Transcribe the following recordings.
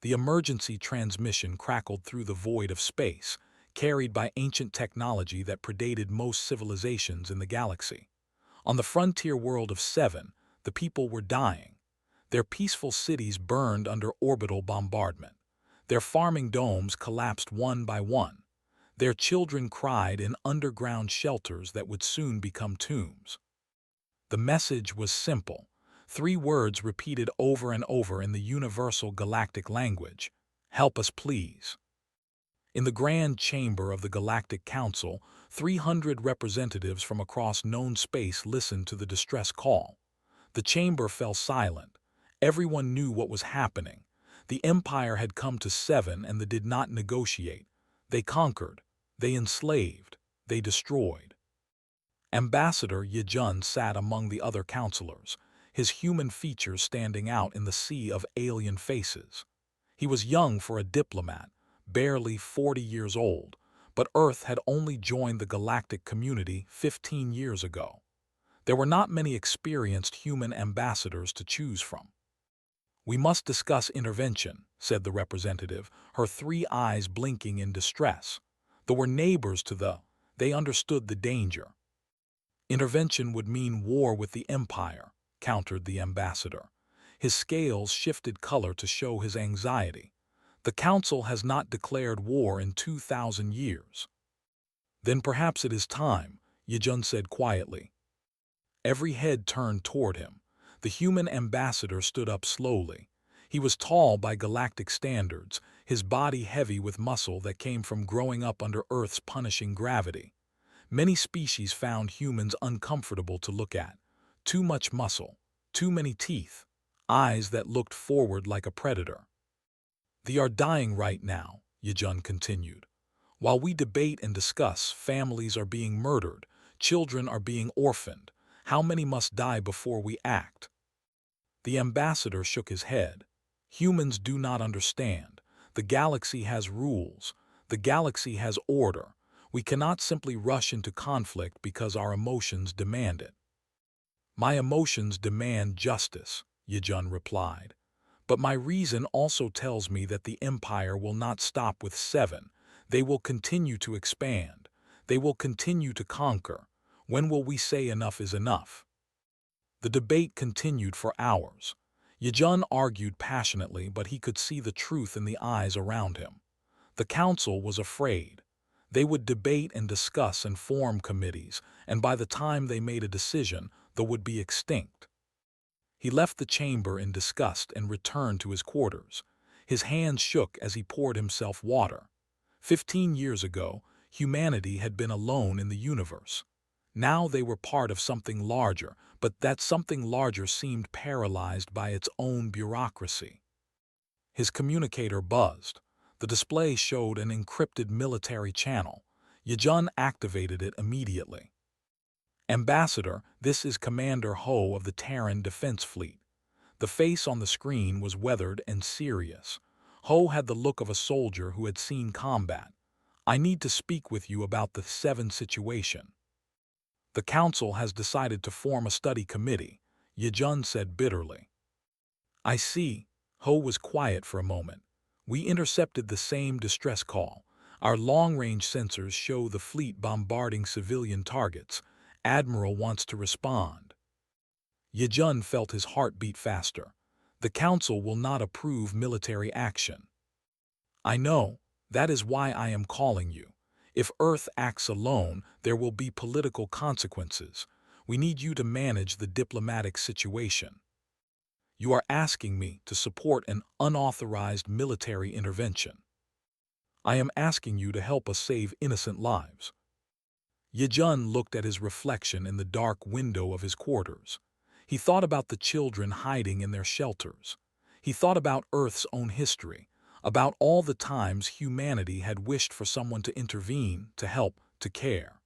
The emergency transmission crackled through the void of space, carried by ancient technology that predated most civilizations in the galaxy. On the frontier world of Seven, the people were dying. Their peaceful cities burned under orbital bombardment. Their farming domes collapsed one by one. Their children cried in underground shelters that would soon become tombs. The message was simple. Three words repeated over and over in the universal galactic language: "Help us, please." In the grand chamber of the Galactic Council, 300 representatives from across known space listened to the distress call. The chamber fell silent. Everyone knew what was happening. The Empire had come to Seven and they did not negotiate. They conquered. They enslaved. They destroyed. Ambassador Yejun sat among the other counselors, his human features standing out in the sea of alien faces. He was young for a diplomat, barely 40 years old, but Earth had only joined the galactic community 15 years ago. There were not many experienced human ambassadors to choose from. "We must discuss intervention," said the representative, her three eyes blinking in distress. They were neighbors to they understood the danger. "Intervention would mean war with the Empire," countered the ambassador. His scales shifted color to show his anxiety. "The Council has not declared war in 2,000 years." "Then perhaps it is time," Yejun said quietly. Every head turned toward him. The human ambassador stood up slowly. He was tall by galactic standards, his body heavy with muscle that came from growing up under Earth's punishing gravity. Many species found humans uncomfortable to look at. Too much muscle, too many teeth, eyes that looked forward like a predator. "They are dying right now," Yejun continued. "While we debate and discuss, families are being murdered, children are being orphaned. How many must die before we act?" The ambassador shook his head. "Humans do not understand. The galaxy has rules. The galaxy has order. We cannot simply rush into conflict because our emotions demand it." "My emotions demand justice," Yejun replied. "But my reason also tells me that the Empire will not stop with Seven. They will continue to expand. They will continue to conquer. When will we say enough is enough?" The debate continued for hours. Yejun argued passionately, but he could see the truth in the eyes around him. The council was afraid. They would debate and discuss and form committees, and by the time they made a decision, they would be extinct. He left the chamber in disgust and returned to his quarters. His hands shook as he poured himself water. 15 years ago, humanity had been alone in the universe. Now they were part of something larger, but that something larger seemed paralyzed by its own bureaucracy. His communicator buzzed. The display showed an encrypted military channel. Yejun activated it immediately. "Ambassador, this is Commander Ho of the Terran Defense Fleet." The face on the screen was weathered and serious. Ho had the look of a soldier who had seen combat. "I need to speak with you about the Seven situation." "The Council has decided to form a study committee," Yejun said bitterly. "I see." Ho was quiet for a moment. "We intercepted the same distress call. Our long-range sensors show the fleet bombarding civilian targets. Admiral wants to respond." Yejun felt his heart beat faster. "The Council will not approve military action." "I know. That is why I am calling you. If Earth acts alone, there will be political consequences. We need you to manage the diplomatic situation." "You are asking me to support an unauthorized military intervention." "I am asking you to help us save innocent lives." Yejun looked at his reflection in the dark window of his quarters. He thought about the children hiding in their shelters. He thought about Earth's own history, about all the times humanity had wished for someone to intervene, to help, to care.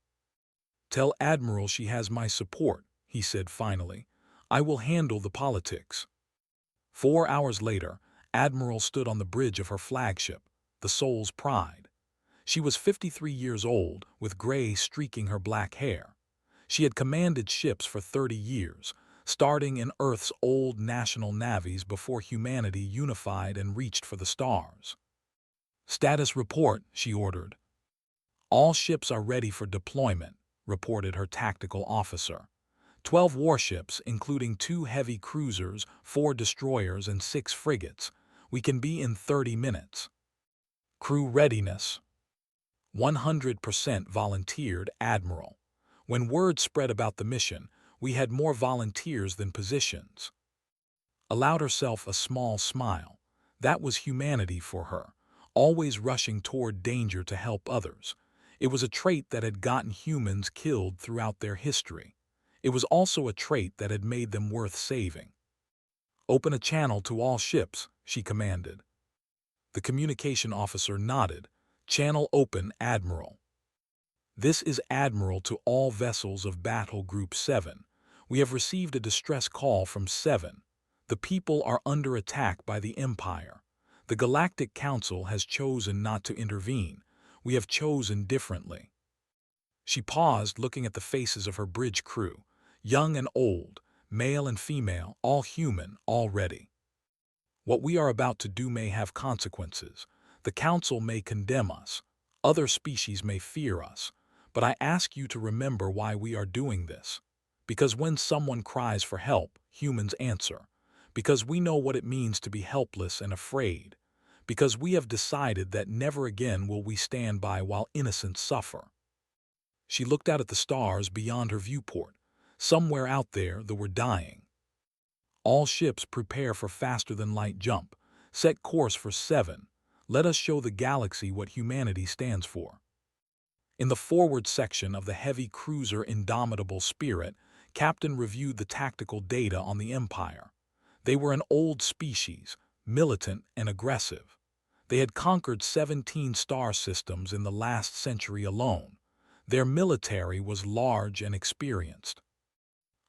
"Tell Admiral she has my support," he said finally. "I will handle the politics." 4 hours later, Admiral stood on the bridge of her flagship, the Soul's Pride. She was 53 years old, with gray streaking her black hair. She had commanded ships for 30 years, starting in Earth's old national navies before humanity unified and reached for the stars. "Status report," she ordered. "All ships are ready for deployment," reported her tactical officer. 12 warships, including 2 heavy cruisers, 4 destroyers, and 6 frigates. We can be in 30 minutes. Crew readiness. 100% volunteered, Admiral. When word spread about the mission, we had more volunteers than positions. Allowed herself a small smile. That was humanity for her, always rushing toward danger to help others. It was a trait that had gotten humans killed throughout their history. It was also a trait that had made them worth saving. "Open a channel to all ships," she commanded. The communication officer nodded. "Channel open, Admiral." "This is Admiral to all vessels of Battle Group 7. We have received a distress call from 7. The people are under attack by the Empire. The Galactic Council has chosen not to intervene. We have chosen differently." She paused, looking at the faces of her bridge crew. Young and old, male and female, all human, all ready. "What we are about to do may have consequences. The Council may condemn us. Other species may fear us. But I ask you to remember why we are doing this. Because when someone cries for help, humans answer. Because we know what it means to be helpless and afraid. Because we have decided that never again will we stand by while innocents suffer." She looked out at the stars beyond her viewport. Somewhere out there, they were dying. "All ships prepare for faster-than-light jump. Set course for 7. Let us show the galaxy what humanity stands for." In the forward section of the heavy cruiser Indomitable Spirit, Captain reviewed the tactical data on the Empire. They were an old species, militant and aggressive. They had conquered 17 star systems in the last century alone. Their military was large and experienced.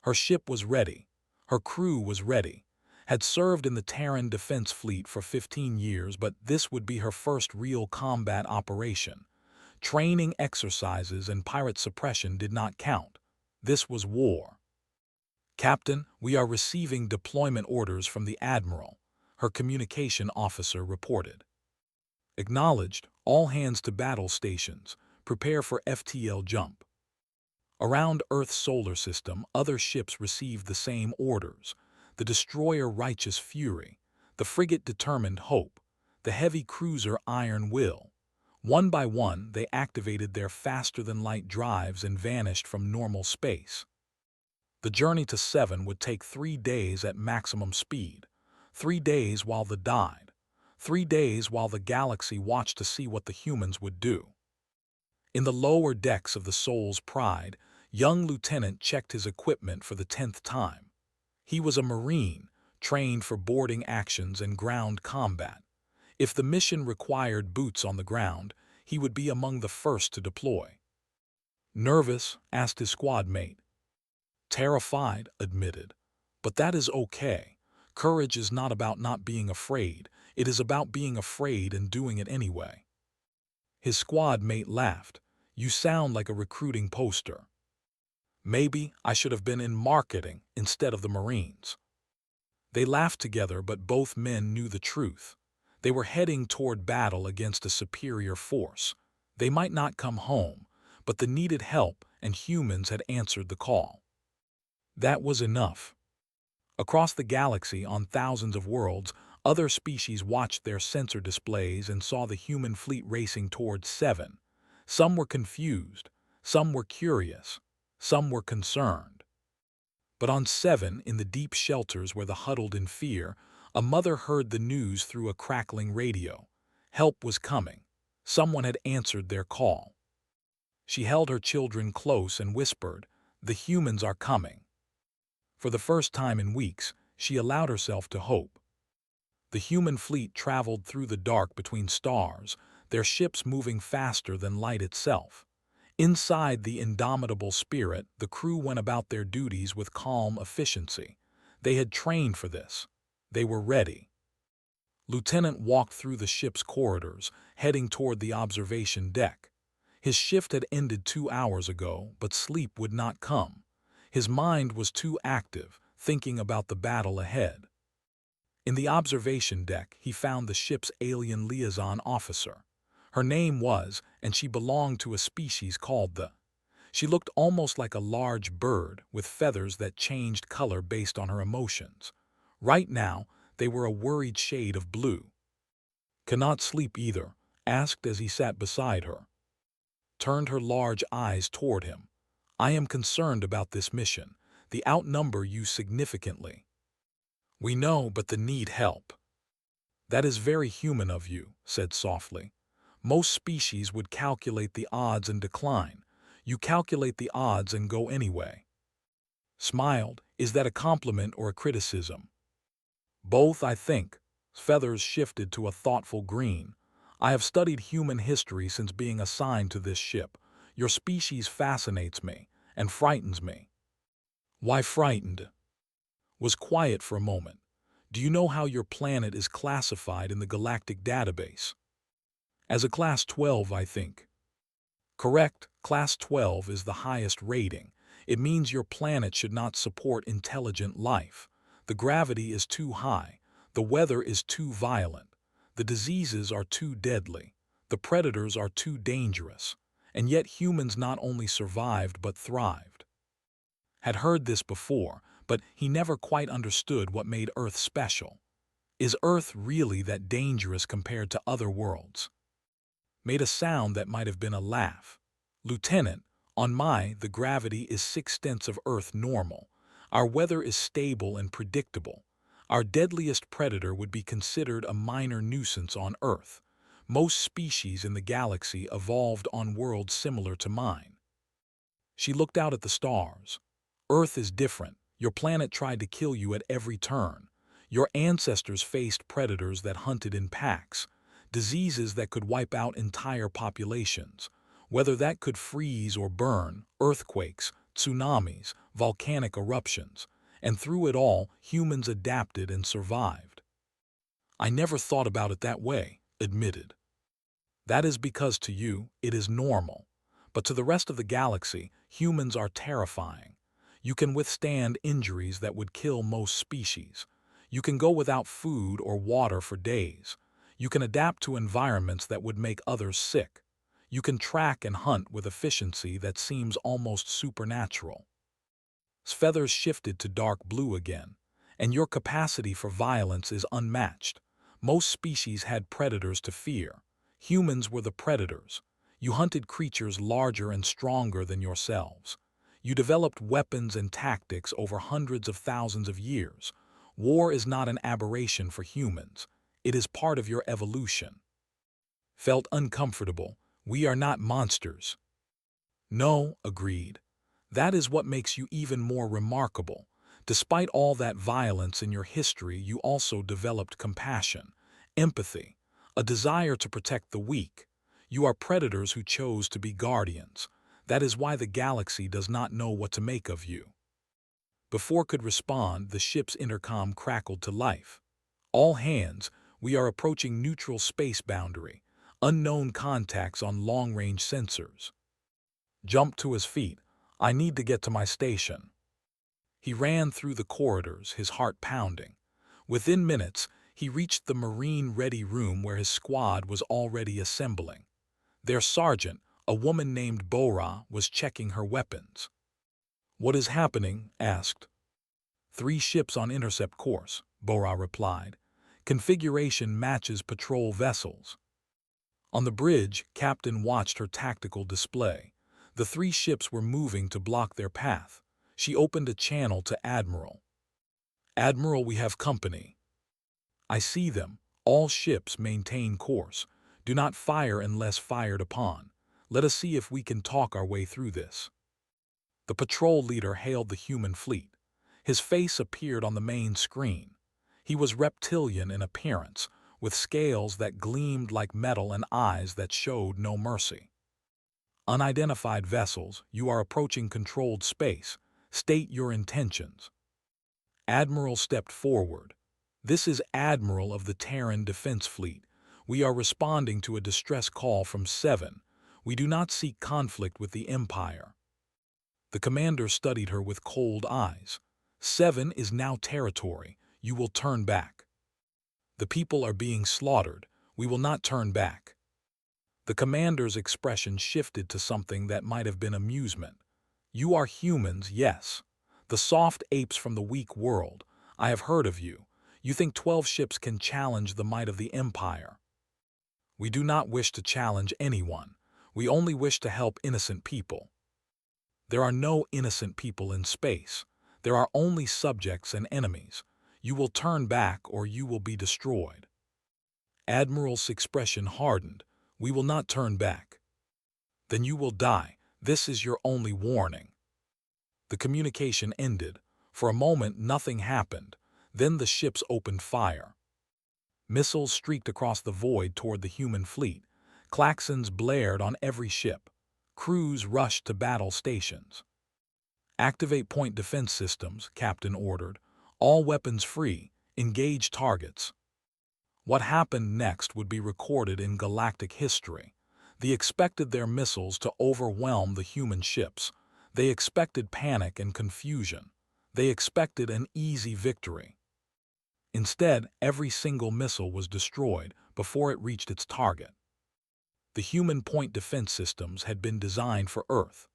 Her ship was ready. Her crew was ready. Had served in the Terran Defense Fleet for 15 years, but this would be her first real combat operation. Training exercises and pirate suppression did not count. This was war. "Captain, we are receiving deployment orders from the Admiral," her communication officer reported. "Acknowledged. All hands to battle stations. Prepare for FTL jump." Around Earth's solar system, other ships received the same orders. The destroyer Righteous Fury, the frigate Determined Hope, the heavy cruiser Iron Will. One by one, they activated their faster-than-light drives and vanished from normal space. The journey to 7 would take 3 days at maximum speed. 3 days while they died. 3 days while the galaxy watched to see what the humans would do. In the lower decks of the Soul's Pride, young Lieutenant checked his equipment for the 10th time. He was a Marine, trained for boarding actions and ground combat. If the mission required boots on the ground, he would be among the first to deploy. "Nervous?" asked his squad mate. "Terrified," admitted. "But that is okay. Courage is not about not being afraid. It is about being afraid and doing it anyway." His squad mate laughed. "You sound like a recruiting poster." "Maybe I should have been in marketing instead of the Marines." They laughed together, but both men knew the truth. They were heading toward battle against a superior force. They might not come home, but they needed help, and humans had answered the call. That was enough. Across the galaxy, on thousands of worlds, other species watched their sensor displays and saw the human fleet racing toward 7. Some were confused, some were curious, some were concerned. But on 7, in the deep shelters where they huddled in fear, a mother heard the news through a crackling radio. Help was coming. Someone had answered their call. She held her children close and whispered, "The humans are coming." For the first time in weeks, she allowed herself to hope. The human fleet traveled through the dark between stars, their ships moving faster than light itself. Inside the Indomitable Spirit, the crew went about their duties with calm efficiency. They had trained for this. They were ready. Lieutenant walked through the ship's corridors, heading toward the observation deck. His shift had ended 2 hours ago, but sleep would not come. His mind was too active, thinking about the battle ahead. In the observation deck, he found the ship's alien liaison officer. Her name was, and she belonged to a species called the. She looked almost like a large bird with feathers that changed color based on her emotions. Right now, they were a worried shade of blue. "Cannot sleep either?" asked as he sat beside her. Turned her large eyes toward him. "I am concerned about this mission. They outnumber you significantly." "We know, but they need help." "That is very human of you," said softly. "Most species would calculate the odds and decline. You calculate the odds and go anyway." Smiled. "Is that a compliment or a criticism?" "Both, I think." Feathers shifted to a thoughtful green. "I have studied human history since being assigned to this ship. Your species fascinates me and frightens me." "Why frightened?" Was quiet for a moment. "Do you know how your planet is classified in the Galactic database?" "As a Class 12, I think." "Correct. Class 12 is the highest rating. It means your planet should not support intelligent life. The gravity is too high. The weather is too violent. The diseases are too deadly. The predators are too dangerous. And yet humans not only survived but thrived." Had heard this before, but he never quite understood what made Earth special. Is Earth really that dangerous compared to other worlds? Made a sound that might have been a laugh. "Lieutenant, the gravity is 6/10 of Earth normal. Our weather is stable and predictable. Our deadliest predator would be considered a minor nuisance on Earth. Most species in the galaxy evolved on worlds similar to mine." She looked out at the stars. "Earth is different. Your planet tried to kill you at every turn. Your ancestors faced predators that hunted in packs, diseases that could wipe out entire populations. Whether that could freeze or burn, earthquakes, tsunamis, volcanic eruptions. And through it all, humans adapted and survived." "I never thought about it that way," admitted. "That is because to you, it is normal. But to the rest of the galaxy, humans are terrifying. You can withstand injuries that would kill most species. You can go without food or water for days. You can adapt to environments that would make others sick. You can track and hunt with efficiency that seems almost supernatural." Feathers shifted to dark blue again. "And your capacity for violence is unmatched. Most species had predators to fear. Humans were the predators. You hunted creatures larger and stronger than yourselves. You developed weapons and tactics over hundreds of thousands of years. War is not an aberration for humans. It is part of your evolution." Felt uncomfortable. "We are not monsters." "No," agreed. "That is what makes you even more remarkable. Despite all that violence in your history, you also developed compassion, empathy, a desire to protect the weak. You are predators who chose to be guardians. That is why the galaxy does not know what to make of you." Before could respond, the ship's intercom crackled to life. "All hands, we are approaching neutral space boundary. Unknown contacts on long-range sensors." Jumped to his feet. "I need to get to my station." He ran through the corridors, his heart pounding. Within minutes, he reached the Marine-ready room where his squad was already assembling. Their sergeant, a woman named Bora, was checking her weapons. "What is happening?" asked. "3 ships on intercept course," Bora replied. "Configuration matches patrol vessels." On the bridge, Captain watched her tactical display. The 3 ships were moving to block their path. She opened a channel to Admiral. "Admiral, we have company." "I see them. All ships maintain course. Do not fire unless fired upon. Let us see if we can talk our way through this." The patrol leader hailed the human fleet. His face appeared on the main screen. He was reptilian in appearance, with scales that gleamed like metal and eyes that showed no mercy. "Unidentified vessels, you are approaching controlled space. State your intentions." Admiral stepped forward. "This is Admiral of the Terran Defense Fleet. We are responding to a distress call from 7. We do not seek conflict with the Empire." The commander studied her with cold eyes. 7 is now territory. You will turn back. The people are being slaughtered. We will not turn back. The commander's expression shifted to something that might have been amusement. You are humans, yes. The soft apes from the weak world. I have heard of you. You think 12 ships can challenge the might of the Empire. We do not wish to challenge anyone. We only wish to help innocent people. There are no innocent people in space. There are only subjects and enemies. You will turn back or you will be destroyed. Admiral's expression hardened. We will not turn back. Then you will die. This is your only warning. The communication ended. For a moment, nothing happened. Then the ships opened fire. Missiles streaked across the void toward the human fleet. Klaxons blared on every ship. Crews rushed to battle stations. Activate point defense systems, Captain ordered. All weapons free. Engage targets. What happened next would be recorded in galactic history. They expected their missiles to overwhelm the human ships. They expected panic and confusion. They expected an easy victory. Instead, every single missile was destroyed before it reached its target. The human point defense systems had been designed for Earth.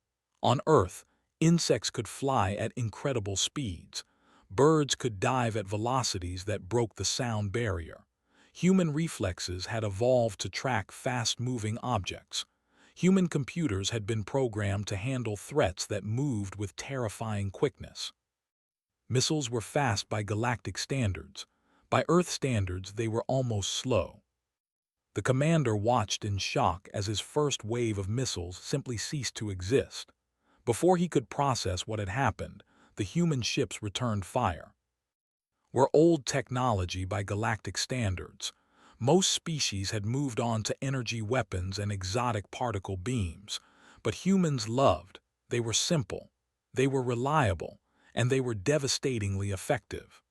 On Earth, insects could fly at incredible speeds. Birds could dive at velocities that broke the sound barrier. Human reflexes had evolved to track fast-moving objects. Human computers had been programmed to handle threats that moved with terrifying quickness. Missiles were fast by galactic standards. By Earth standards, they were almost slow. The commander watched in shock as his first wave of missiles simply ceased to exist. Before he could process what had happened, the human ships returned fire. Were old technology by galactic standards. Most species had moved on to energy weapons and exotic particle beams, but humans loved. They were simple, they were reliable, and they were devastatingly effective.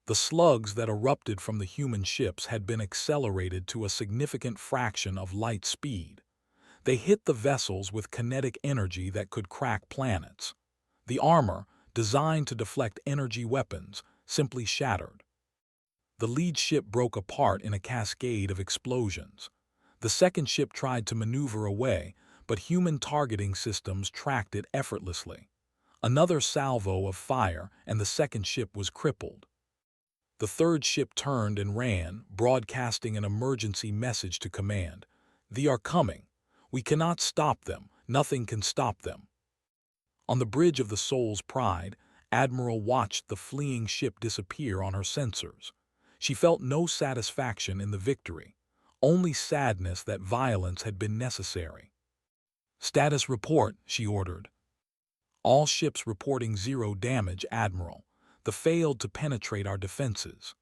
The slugs that erupted from the human ships had been accelerated to a significant fraction of light speed. They hit the vessels with kinetic energy that could crack planets. The armor, designed to deflect energy weapons, simply shattered. The lead ship broke apart in a cascade of explosions. The second ship tried to maneuver away, but human targeting systems tracked it effortlessly. Another salvo of fire, and the second ship was crippled. The third ship turned and ran, broadcasting an emergency message to command. They are coming. We cannot stop them. Nothing can stop them. On the bridge of the Soul's Pride, Admiral watched the fleeing ship disappear on her sensors. She felt no satisfaction in the victory, only sadness that violence had been necessary. Status report, she ordered. All ships reporting 0 damage, Admiral. They failed to penetrate our defenses.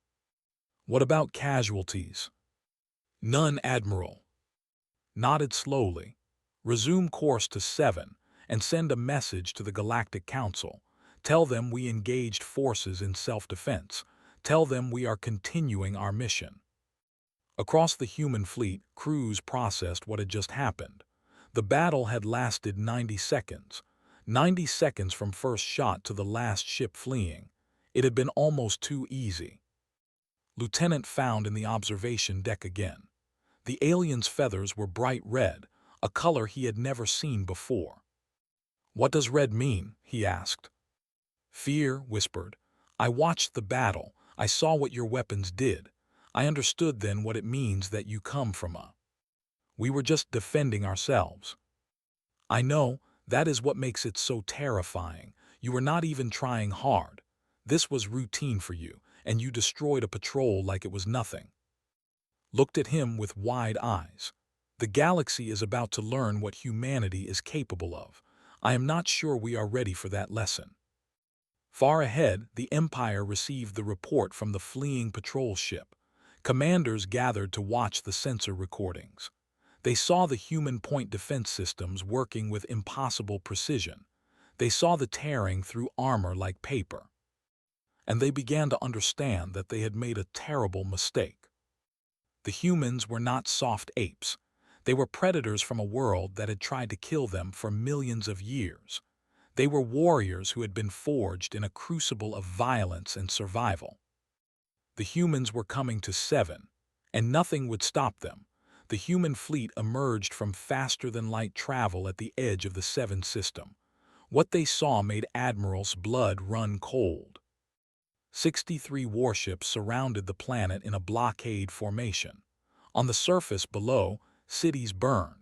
What about casualties? None, Admiral. Nodded slowly. Resume course to 7 and send a message to the Galactic Council. Tell them we engaged forces in self-defense. Tell them we are continuing our mission. Across the human fleet, crews processed what had just happened. The battle had lasted 90 seconds. 90 seconds from first shot to the last ship fleeing. It had been almost too easy. Lieutenant found in the observation deck again. The alien's feathers were bright red, a color he had never seen before. What does red mean? He asked. Fear, whispered. I watched the battle. I saw what your weapons did. I understood then what it means that you come from a. We were just defending ourselves. I know, that is what makes it so terrifying. You were not even trying hard. This was routine for you, and you destroyed a patrol like it was nothing. Looked at him with wide eyes. The galaxy is about to learn what humanity is capable of. I am not sure we are ready for that lesson. Far ahead, the Empire received the report from the fleeing patrol ship. Commanders gathered to watch the sensor recordings. They saw the human point defense systems working with impossible precision. They saw the tearing through armor like paper. And they began to understand that they had made a terrible mistake. The humans were not soft apes. They were predators from a world that had tried to kill them for millions of years. They were warriors who had been forged in a crucible of violence and survival. The humans were coming to 7, and nothing would stop them. The human fleet emerged from faster-than-light travel at the edge of the 7 system. What they saw made Admiral's blood run cold. 63 warships surrounded the planet in a blockade formation. On the surface below, cities burned.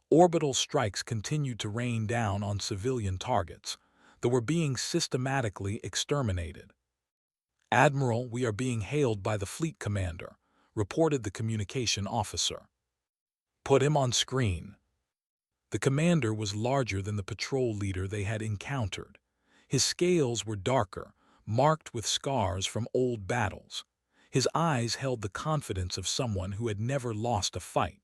Orbital strikes continued to rain down on civilian targets. They were being systematically exterminated. "Admiral, we are being hailed by the fleet commander," reported the communication officer. "Put him on screen." The commander was larger than the patrol leader they had encountered. His scales were darker, marked with scars from old battles. His eyes held the confidence of someone who had never lost a fight.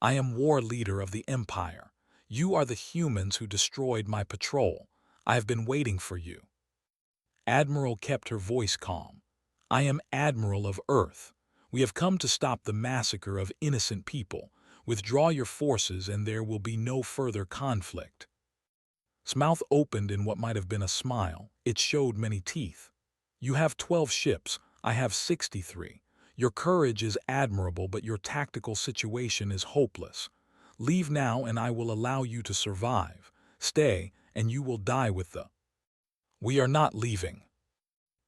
"I am war leader of the Empire. You are the humans who destroyed my patrol. I have been waiting for you." Admiral kept her voice calm. "I am Admiral of Earth. We have come to stop the massacre of innocent people. Withdraw your forces and there will be no further conflict." His mouth opened in what might have been a smile. It showed many teeth. "You have 12 ships. I have 63. Your courage is admirable, but your tactical situation is hopeless. Leave now and I will allow you to survive. Stay, and you will die with the—" "We are not leaving."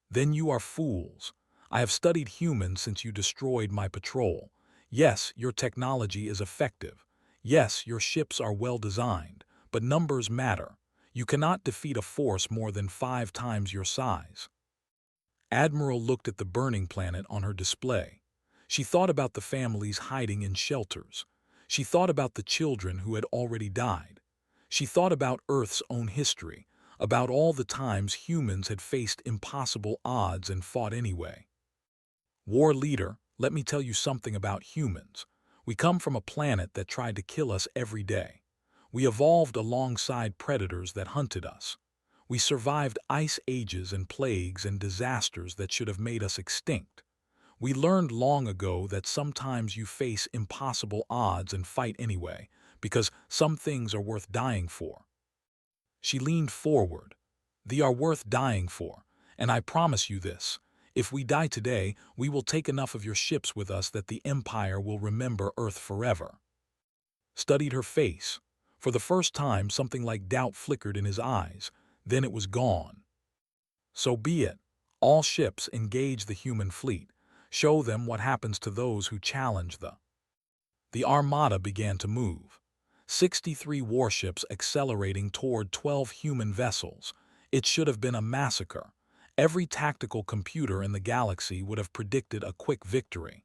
"Then you are fools. I have studied humans since you destroyed my patrol. Yes, your technology is effective. Yes, your ships are well designed, but numbers matter. You cannot defeat a force more than 5 times your size." Admiral looked at the burning planet on her display. She thought about the families hiding in shelters. She thought about the children who had already died. She thought about Earth's own history, about all the times humans had faced impossible odds and fought anyway. "War leader, let me tell you something about humans. We come from a planet that tried to kill us every day. We evolved alongside predators that hunted us. We survived ice ages and plagues and disasters that should have made us extinct. We learned long ago that sometimes you face impossible odds and fight anyway, because some things are worth dying for." She leaned forward. "They are worth dying for, and I promise you this. If we die today, we will take enough of your ships with us that the Empire will remember Earth forever." Studied her face. For the first time, something like doubt flickered in his eyes. Then it was gone. "So be it. All ships engage the human fleet. Show them what happens to those who challenge the—" The Armada began to move. 63 warships accelerating toward 12 human vessels. It should have been a massacre. Every tactical computer in the galaxy would have predicted a quick victory.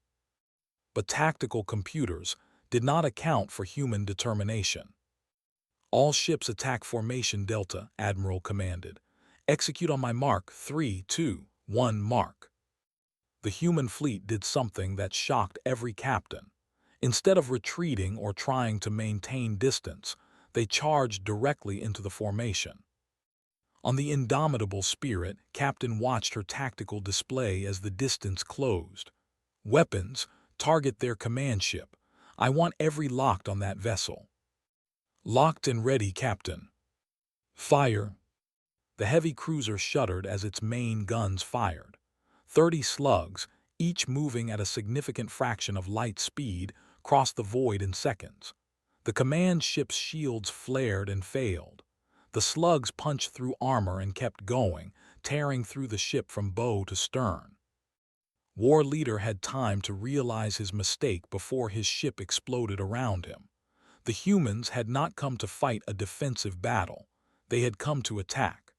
But tactical computers did not account for human determination. "All ships attack formation Delta," Admiral commanded. "Execute on my mark. 3, 2, 1, mark." The human fleet did something that shocked every captain. Instead of retreating or trying to maintain distance, they charged directly into the formation. On the indomitable Spirit, Captain watched her tactical display as the distance closed. "Weapons, target their command ship. I want every locked on that vessel." "Locked and ready, Captain." "Fire." The heavy cruiser shuddered as its main guns fired. 30 slugs, each moving at a significant fraction of light speed, crossed the void in seconds. The command ship's shields flared and failed. The slugs punched through armor and kept going, tearing through the ship from bow to stern. War leader had time to realize his mistake before his ship exploded around him. The humans had not come to fight a defensive battle. They had come to attack.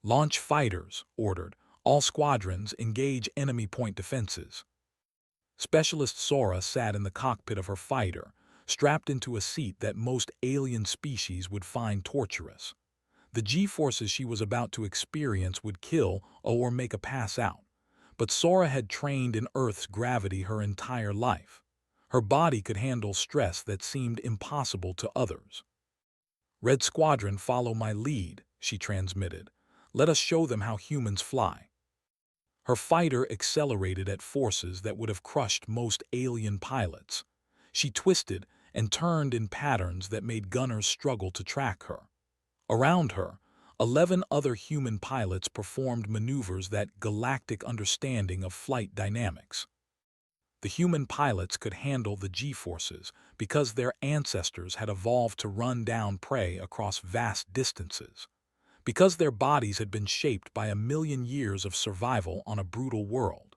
"Launch fighters," ordered. "All squadrons engage enemy point defenses." Specialist Sora sat in the cockpit of her fighter, strapped into a seat that most alien species would find torturous. The G-forces she was about to experience would kill or make a pass out. But Sora had trained in Earth's gravity her entire life. Her body could handle stress that seemed impossible to others. "Red Squadron, follow my lead," she transmitted. "Let us show them how humans fly." Her fighter accelerated at forces that would have crushed most alien pilots. She twisted and turned in patterns that made gunners struggle to track her. Around her, 11 other human pilots performed maneuvers that galactic understanding of flight dynamics. The human pilots could handle the G-forces because their ancestors had evolved to run down prey across vast distances, because their bodies had been shaped by a million years of survival on a brutal world,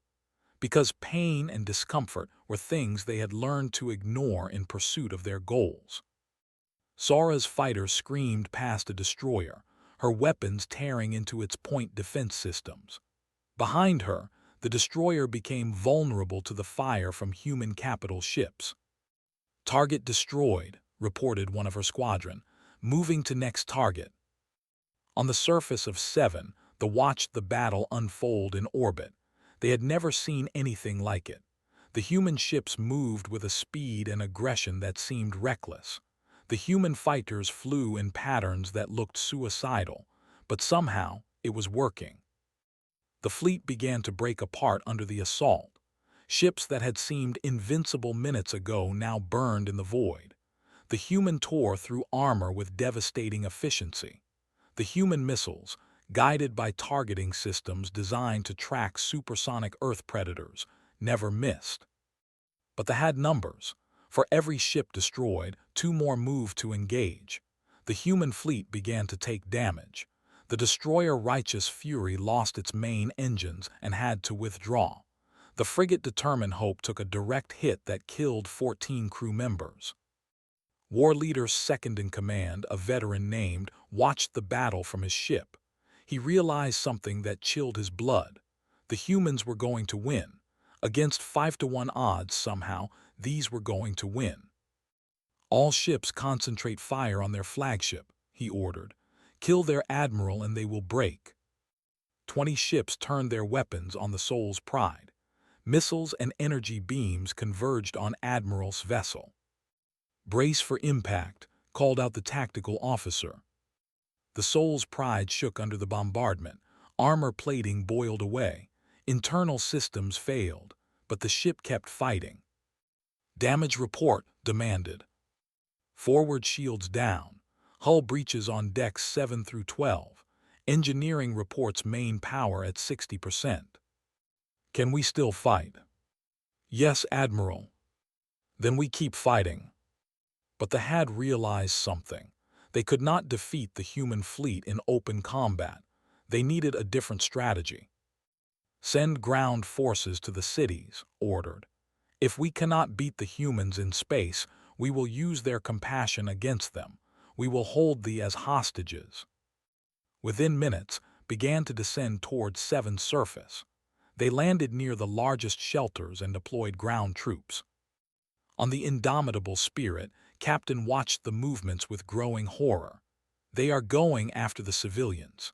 because pain and discomfort were things they had learned to ignore in pursuit of their goals. Sora's fighter screamed past a destroyer, her weapons tearing into its point defense systems. Behind her, the destroyer became vulnerable to the fire from human capital ships. "Target destroyed," reported one of her squadron, moving to next target. On the surface of Seven, they watched the battle unfold in orbit. They had never seen anything like it. The human ships moved with a speed and aggression that seemed reckless. The human fighters flew in patterns that looked suicidal, but somehow it was working. The fleet began to break apart under the assault. Ships that had seemed invincible minutes ago now burned in the void. The human tore through armor with devastating efficiency. The human missiles, guided by targeting systems designed to track supersonic Earth predators, never missed. But they had numbers. For every ship destroyed, 2 more moved to engage. The human fleet began to take damage. The destroyer Righteous Fury lost its main engines and had to withdraw. The frigate Determined Hope took a direct hit that killed 14 crew members. War Leader's second-in-command, a veteran named, watched the battle from his ship. He realized something that chilled his blood. The humans were going to win. Against 5-to-1 odds somehow, these were going to win. "All ships concentrate fire on their flagship," he ordered. "Kill their admiral and they will break." 20 ships turned their weapons on the Soul's Pride. Missiles and energy beams converged on Admiral's vessel. "Brace for impact," called out the tactical officer. The Soul's Pride shook under the bombardment. Armor plating boiled away. Internal systems failed, but the ship kept fighting. "Damage report," demanded. "Forward shields down. Hull breaches on decks 7 through 12. Engineering reports main power at 60%. "Can we still fight?" "Yes, Admiral." "Then we keep fighting." But they had realized something. They could not defeat the human fleet in open combat. They needed a different strategy. "Send ground forces to the cities," ordered. "If we cannot beat the humans in space, we will use their compassion against them. We will hold thee as hostages." Within minutes, began to descend towards Seven's surface. They landed near the largest shelters and deployed ground troops. On the indomitable Spirit, Captain watched the movements with growing horror. "They are going after the civilians."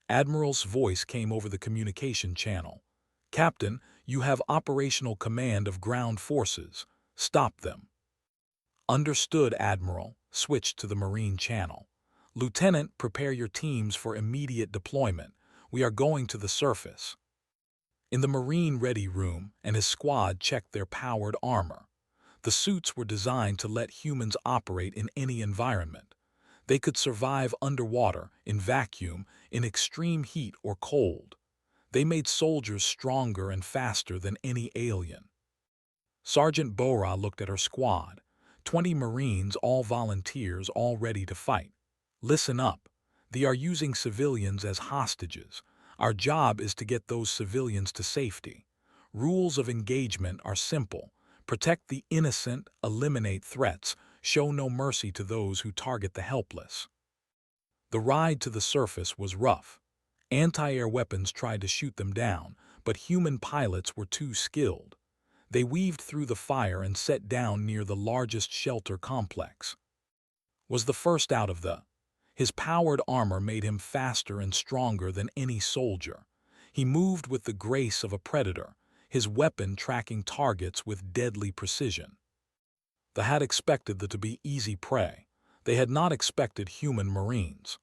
Admiral's voice came over the communication channel. "Captain, you have operational command of ground forces. Stop them." "Understood, Admiral." Switched to the Marine channel. "Lieutenant, prepare your teams for immediate deployment. We are going to the surface." In the Marine ready room, and his squad checked their powered armor. The suits were designed to let humans operate in any environment. They could survive underwater, in vacuum, in extreme heat or cold. They made soldiers stronger and faster than any alien. Sergeant Bora looked at her squad. 20 Marines, all volunteers, all ready to fight. "Listen up. They are using civilians as hostages. Our job is to get those civilians to safety. Rules of engagement are simple. Protect the innocent, eliminate threats, show no mercy to those who target the helpless." The ride to the surface was rough. Anti-air weapons tried to shoot them down, but human pilots were too skilled. They weaved through the fire and set down near the largest shelter complex. Was the first out of the. His powered armor made him faster and stronger than any soldier. He moved with the grace of a predator, his weapon tracking targets with deadly precision. They had expected them to be easy prey. They had not expected human Marines.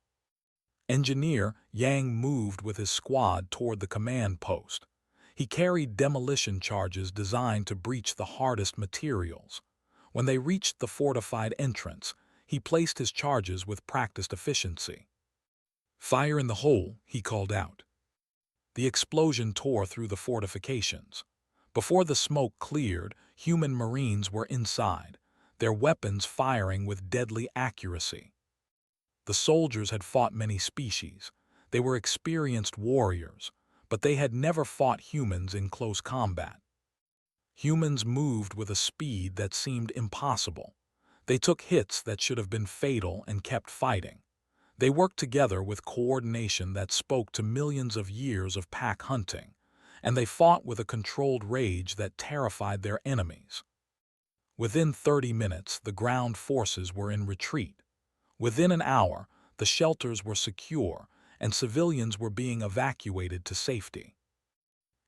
Engineer Yang moved with his squad toward the command post. He carried demolition charges designed to breach the hardest materials. When they reached the fortified entrance, He placed his charges with practiced efficiency. "Fire in the hole," he called out. The explosion tore through the fortifications. Before the smoke cleared, human marines were inside, their weapons firing with deadly accuracy. The soldiers had fought many species. They were experienced warriors, but they had never fought humans in close combat. Humans moved with a speed that seemed impossible. They took hits that should have been fatal and kept fighting. They worked together with coordination that spoke to millions of years of pack hunting, and they fought with a controlled rage that terrified their enemies. Within 30 minutes, the ground forces were in retreat. Within an hour, the shelters were secure, and civilians were being evacuated to safety.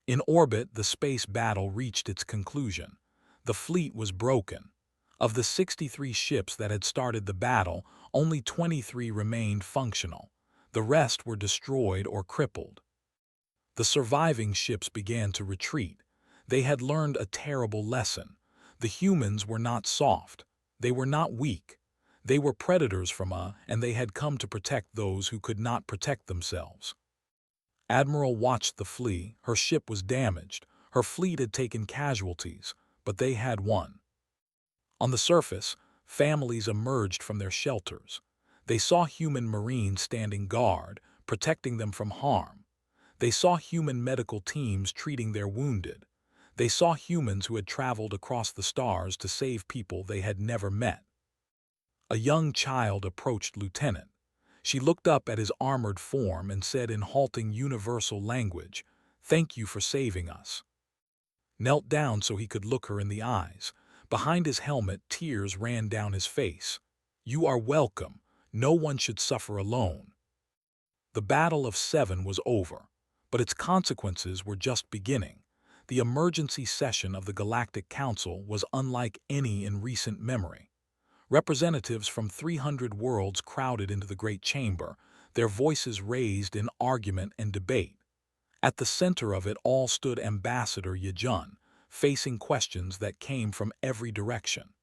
In orbit, the space battle reached its conclusion. The fleet was broken. Of the 63 ships that had started the battle, only 23 remained functional. The rest were destroyed or crippled. The surviving ships began to retreat. They had learned a terrible lesson. The humans were not soft. They were not weak. They were predators from and they had come to protect those who could not protect themselves. Admiral watched the flee. Her ship was damaged. Her fleet had taken casualties, but they had won. On the surface, families emerged from their shelters. They saw human marines standing guard, protecting them from harm. They saw human medical teams treating their wounded. They saw humans who had traveled across the stars to save people they had never met. A young child approached Lieutenant. She looked up at his armored form and said in halting universal language, "Thank you for saving us." Knelt down so he could look her in the eyes. Behind his helmet, tears ran down his face. "You are welcome. No one should suffer alone." The Battle of Seven was over, but its consequences were just beginning. The emergency session of the Galactic Council was unlike any in recent memory. Representatives from 300 worlds crowded into the Great Chamber, their voices raised in argument and debate. At the center of it all stood Ambassador Yejun, facing questions that came from every direction.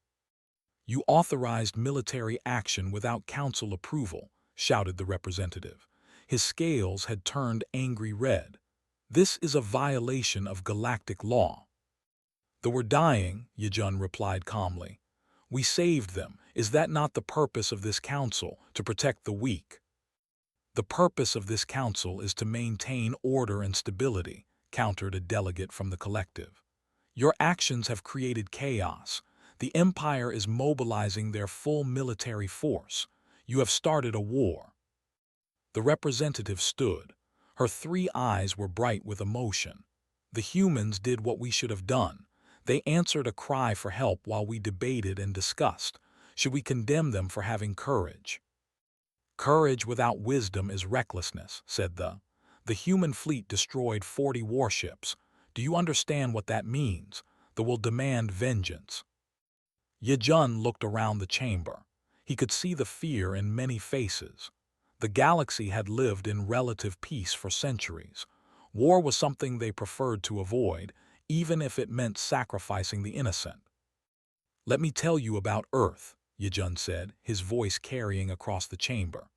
"You authorized military action without council approval," shouted the representative. His scales had turned angry red. "This is a violation of galactic law." "They were dying," Yejun replied calmly. "We saved them. Is that not the purpose of this council, to protect the weak?" "The purpose of this council is to maintain order and stability," countered a delegate from the collective. "Your actions have created chaos. The Empire is mobilizing their full military force. You have started a war." The representative stood. Her 3 eyes were bright with emotion. "The humans did what we should have done. They answered a cry for help while we debated and discussed. Should we condemn them for having courage?" "Courage without wisdom is recklessness," said the human fleet destroyed 40 warships. Do you understand what that means? They will demand vengeance." Yejun looked around the chamber. He could see the fear in many faces. The galaxy had lived in relative peace for centuries. War was something they preferred to avoid, even if it meant sacrificing the innocent. "Let me tell you about Earth," Yejun said, his voice carrying across the chamber.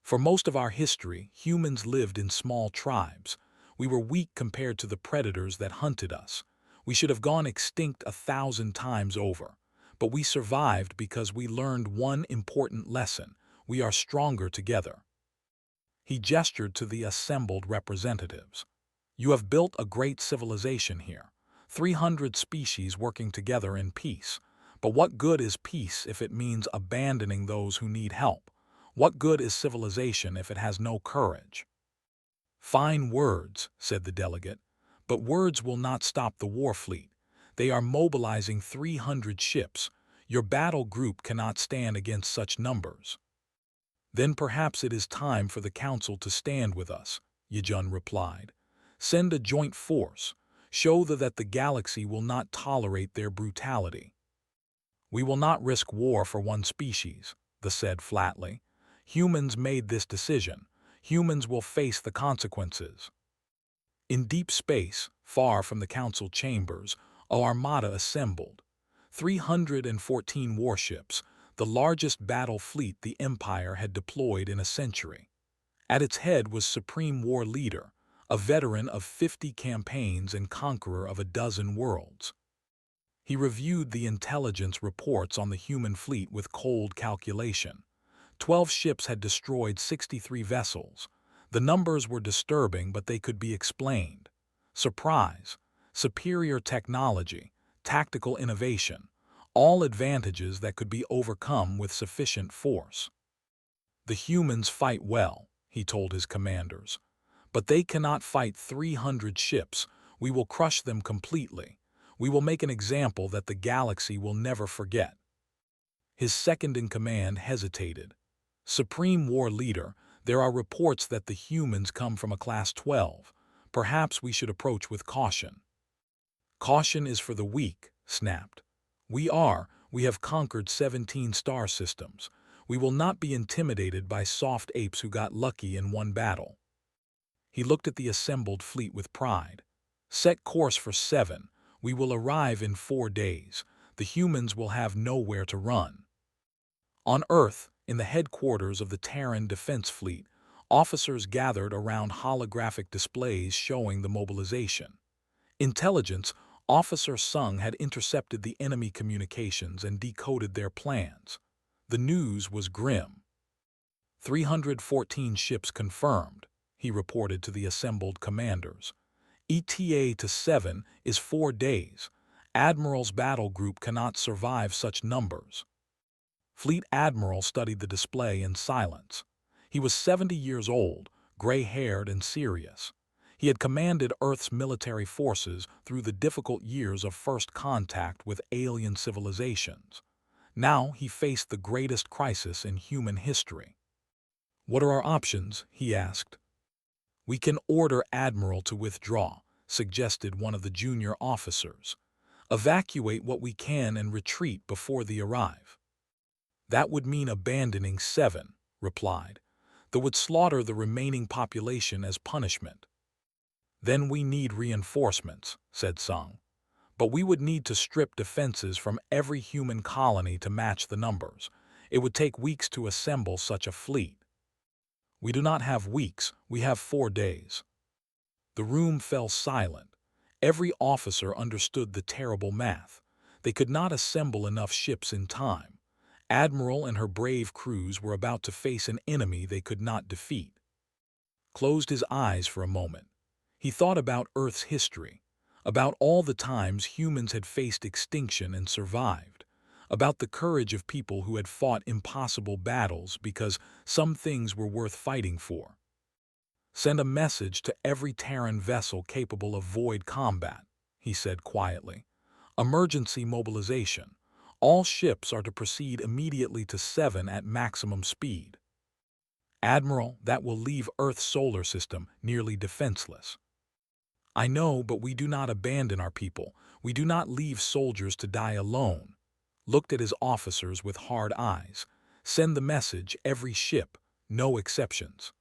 "For most of our history, humans lived in small tribes. We were weak compared to the predators that hunted us. We should have gone extinct 1,000 times over. But we survived because we learned one important lesson: we are stronger together." He gestured to the assembled representatives. "You have built a great civilization here, 300 species working together in peace. But what good is peace if it means abandoning those who need help? What good is civilization if it has no courage?" "Fine words," said the delegate, "but words will not stop the war fleet. They are mobilizing 300 ships. Your battle group cannot stand against such numbers." "Then perhaps it is time for the council to stand with us," Yejun replied. "Send a joint force. Show that the galaxy will not tolerate their brutality." "We will not risk war for one species," they said flatly. "Humans made this decision. Humans will face the consequences." In deep space, far from the council chambers, an armada assembled. 314 warships, the largest battle fleet the Empire had deployed in a century. At its head was Supreme War Leader, a veteran of 50 campaigns and conqueror of a dozen worlds. He reviewed the intelligence reports on the human fleet with cold calculation. 12 ships had destroyed 63 vessels. The numbers were disturbing, but they could be explained. Surprise, superior technology, tactical innovation, all advantages that could be overcome with sufficient force. The humans fight well, he told his commanders, but they cannot fight 300 ships. We will crush them completely. We will make an example that the galaxy will never forget. His second-in-command hesitated. Supreme War Leader, there are reports that the humans come from a Class 12. Perhaps we should approach with caution. Caution is for the weak, snapped. We have conquered 17 star systems. We will not be intimidated by soft apes who got lucky in one battle. He looked at the assembled fleet with pride. Set course for 7. We will arrive in 4 days. The humans will have nowhere to run. On Earth, in the headquarters of the Terran Defense Fleet, officers gathered around holographic displays showing the mobilization. Intelligence, Officer Sung had intercepted the enemy communications and decoded their plans. The news was grim. 314 ships confirmed, he reported to the assembled commanders. ETA to 7 is 4 days. Admiral's battle group cannot survive such numbers. Fleet Admiral studied the display in silence. He was 70 years old, gray-haired and serious. He had commanded Earth's military forces through the difficult years of first contact with alien civilizations. Now he faced the greatest crisis in human history. "What are our options?" he asked. "We can order Admiral to withdraw," suggested one of the junior officers. "Evacuate what we can and retreat before they arrive." "That would mean abandoning 7, replied. "That would slaughter the remaining population as punishment." "Then we need reinforcements," said Sung. "But we would need to strip defenses from every human colony to match the numbers. It would take weeks to assemble such a fleet." "We do not have weeks, we have 4 days." The room fell silent. Every officer understood the terrible math. They could not assemble enough ships in time. Admiral and her brave crews were about to face an enemy they could not defeat. Closed his eyes for a moment. He thought about Earth's history, about all the times humans had faced extinction and survived, about the courage of people who had fought impossible battles because some things were worth fighting for. "Send a message to every Terran vessel capable of void combat," he said quietly. "Emergency mobilization. All ships are to proceed immediately to 7 at maximum speed." "Admiral, that will leave Earth's solar system nearly defenseless." "I know, but we do not abandon our people. We do not leave soldiers to die alone." Looked at his officers with hard eyes. "Send the message, every ship, no exceptions."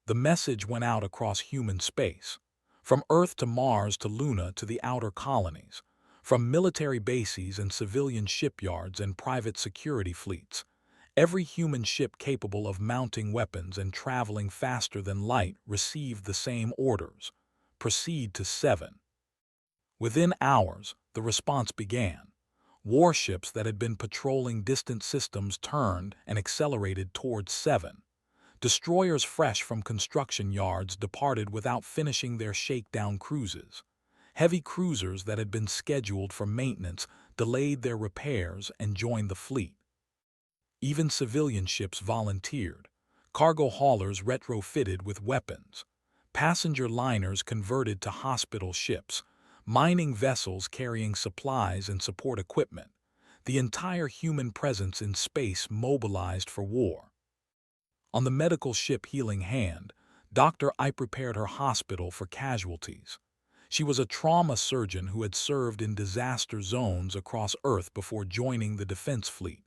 The message went out across human space. From Earth to Mars to Luna to the outer colonies. From military bases and civilian shipyards and private security fleets. Every human ship capable of mounting weapons and traveling faster than light received the same orders. Proceed to 7. Within hours, the response began. Warships that had been patrolling distant systems turned and accelerated towards 7. Destroyers fresh from construction yards departed without finishing their shakedown cruises. Heavy cruisers that had been scheduled for maintenance delayed their repairs and joined the fleet. Even civilian ships volunteered. Cargo haulers retrofitted with weapons. Passenger liners converted to hospital ships. Mining vessels carrying supplies and support equipment. The entire human presence in space mobilized for war. On the medical ship Healing Hand, Dr. I prepared her hospital for casualties. She was a trauma surgeon who had served in disaster zones across Earth before joining the defense fleet.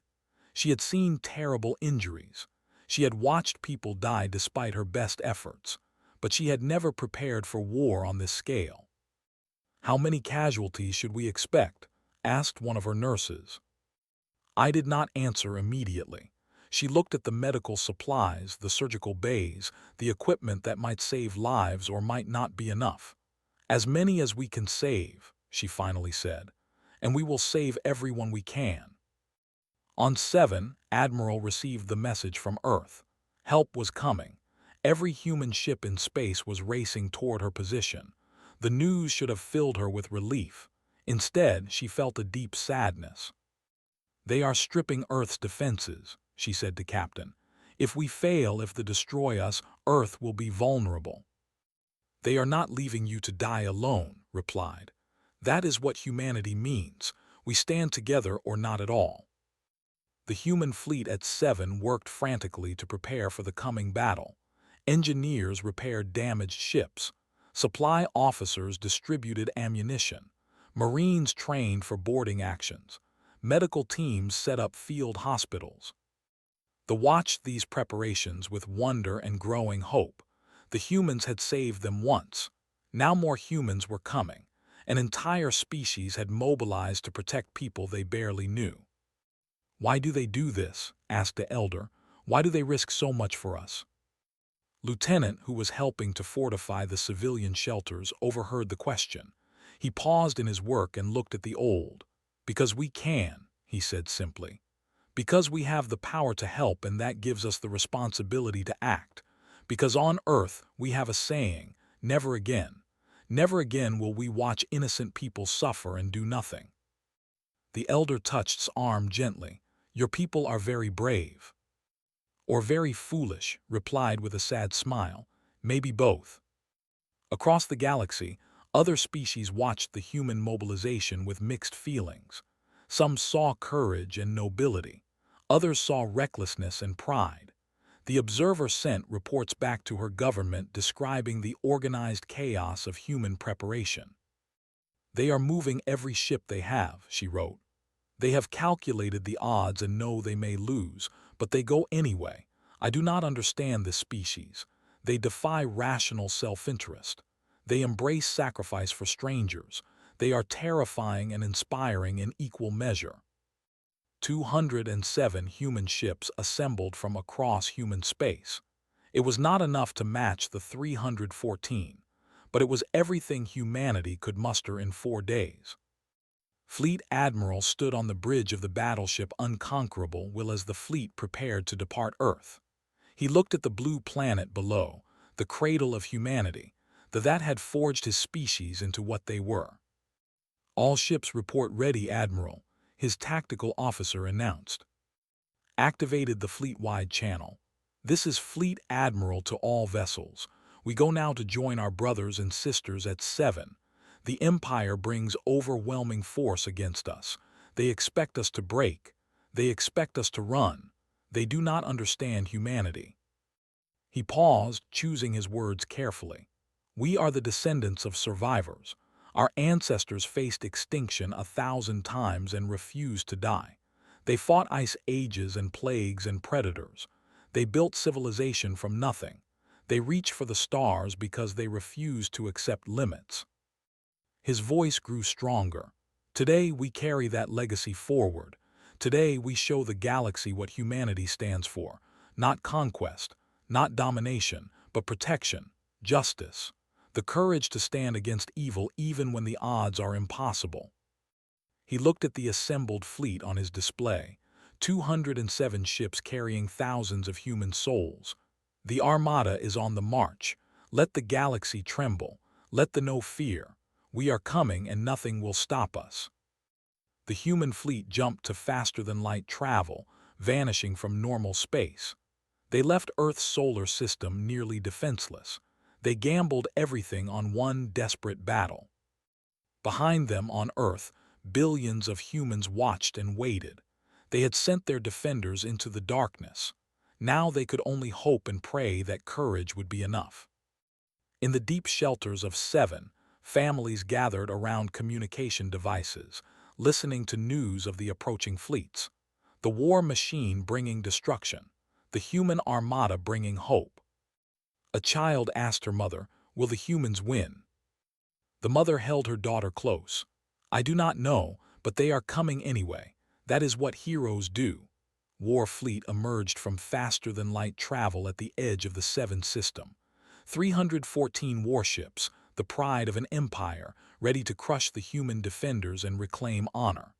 She had seen terrible injuries. She had watched people die despite her best efforts, but she had never prepared for war on this scale. "How many casualties should we expect?" asked one of her nurses. I did not answer immediately. She looked at the medical supplies, the surgical bays, the equipment that might save lives or might not be enough. As many as we can save, she finally said, and we will save everyone we can. On 7, Admiral received the message from Earth. Help was coming. Every human ship in space was racing toward her position. The news should have filled her with relief. Instead, she felt a deep sadness. They are stripping Earth's defenses, she said to Captain. If we fail, if they destroy us, Earth will be vulnerable. They are not leaving you to die alone, replied. That is what humanity means. We stand together or not at all. The human fleet at 7 worked frantically to prepare for the coming battle. Engineers repaired damaged ships. Supply officers distributed ammunition. Marines trained for boarding actions. Medical teams set up field hospitals. They watched these preparations with wonder and growing hope. The humans had saved them once. Now more humans were coming. An entire species had mobilized to protect people they barely knew. Why do they do this? Asked the elder. Why do they risk so much for us? Lieutenant, who was helping to fortify the civilian shelters, overheard the question. He paused in his work and looked at the old. Because we can, he said simply. Because we have the power to help, and that gives us the responsibility to act. Because on Earth we have a saying, never again. Never again will we watch innocent people suffer and do nothing. The elder touched his arm gently. Your people are very brave. Or very foolish, replied with a sad smile. Maybe both. Across the galaxy, other species watched the human mobilization with mixed feelings. Some saw courage and nobility. Others saw recklessness and pride. The observer sent reports back to her government describing the organized chaos of human preparation. They are moving every ship they have, she wrote. They have calculated the odds and know they may lose, but they go anyway. I do not understand this species. They defy rational self-interest. They embrace sacrifice for strangers. They are terrifying and inspiring in equal measure. 207 human ships assembled from across human space. It was not enough to match the 314, but it was everything humanity could muster in 4 days. Fleet Admiral stood on the bridge of the battleship Unconquerable while as the fleet prepared to depart Earth. He looked at the blue planet below, the cradle of humanity, that had forged his species into what they were. All ships report ready, Admiral, his tactical officer announced. Activated the fleet-wide channel. This is Fleet Admiral to all vessels. We go now to join our brothers and sisters at 7. The Empire brings overwhelming force against us. They expect us to break. They expect us to run. They do not understand humanity. He paused, choosing his words carefully. We are the descendants of survivors. Our ancestors faced extinction 1,000 times and refused to die. They fought ice ages and plagues and predators. They built civilization from nothing. They reached for the stars because they refused to accept limits. His voice grew stronger. Today we carry that legacy forward. Today we show the galaxy what humanity stands for. Not conquest, not domination, but protection, justice. The courage to stand against evil even when the odds are impossible. He looked at the assembled fleet on his display. 207 ships carrying thousands of human souls. The Armada is on the march. Let the galaxy tremble. Let the know fear. We are coming and nothing will stop us. The human fleet jumped to faster-than-light travel, vanishing from normal space. They left Earth's solar system nearly defenseless. They gambled everything on one desperate battle. Behind them on Earth, billions of humans watched and waited. They had sent their defenders into the darkness. Now they could only hope and pray that courage would be enough. In the deep shelters of 7, families gathered around communication devices, listening to news of the approaching fleets. The war machine bringing destruction. The human armada bringing hope. A child asked her mother, "Will the humans win?" The mother held her daughter close. "I do not know, but they are coming anyway. That is what heroes do. War fleet emerged from faster-than-light travel at the edge of the Seven System. 314 warships, the pride of an empire, ready to crush the human defenders and reclaim honor.